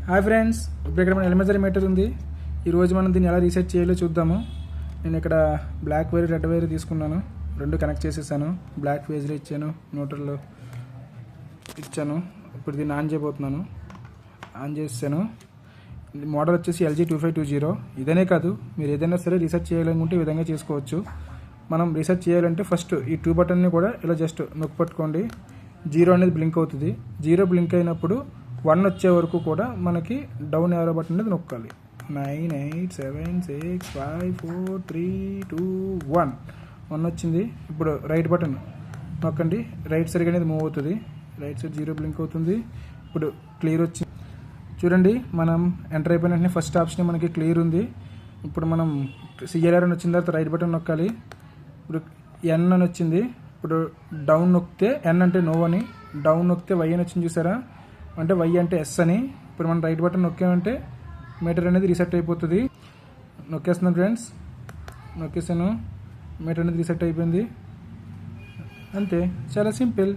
Hi friends, ఇప్పుడు ఇక్కడ మన ఎలిమెంటరీ మీటర్ ఉంది. ఈరోజు మనం దీన్ని ఎలా రీసెట్ చేయాలో చూద్దాము. నేను ఇక్కడ బ్లాక్ వైర్ రెడ్ వైర్ తీసుకున్నాను, రెండు కనెక్ట్ చేసేసాను. బ్లాక్ ఫేజ్లో ఇచ్చాను, న్యూట్రల్లో ఇచ్చాను. ఇప్పుడు దీన్ని ఆన్ చేయబోతున్నాను. ఆన్ చేసాను. మోడల్ వచ్చేసి LG 2520. ఇదనే కాదు, మీరు ఏదైనా సరే రీసెట్ చేయాలనుకుంటే ఈ విధంగా చేసుకోవచ్చు. మనం రీసెట్ చేయాలంటే ఫస్ట్ ఈ 2 బటన్ని కూడా ఇలా జస్ట్ నొక్కి పట్టుకోండి. 0 అనేది బ్లింక్ అవుతుంది. 0 బ్లింక్ అయినప్పుడు 1 వచ్చే వరకు కూడా మనకి డౌన్ యారో బటన్ అనేది నొక్కాలి. 9 8 7 6 5 4 3 2 1 వచ్చింది. ఇప్పుడు రైట్ బటన్ నొక్కండి. రైట్ సైడ్ అనేది మూవ్ అవుతుంది. రైట్ సైడ్ 0 బ్లింక్ అవుతుంది. ఇప్పుడు క్లియర్ వచ్చింది. చూడండి, మనం ఎంటర్ అయిపోయిన వెంటనే ఫస్ట్ ఆప్షన్ మనకి క్లియర్ ఉంది. ఇప్పుడు మనం CLR అని వచ్చిన తర్వాత రైట్ బటన్ నొక్కాలి. ఇప్పుడు N అని వచ్చింది. ఇప్పుడు డౌన్ నొక్కితే N అంటే నో అని, డౌన్ నొక్కితే Y అని వచ్చింది. చూసారా, అంటే Y అంటే S అని. ఇప్పుడు మనం రైట్ బటన్ నొక్కామంటే మీటర్ అనేది రీసెట్ అయిపోతుంది. నొక్కేస్తున్నాను ఫ్రెండ్స్, నొక్కేసాను. మీటర్ అనేది రీసెట్ అయిపోయింది. అంతే, చాలా సింపుల్.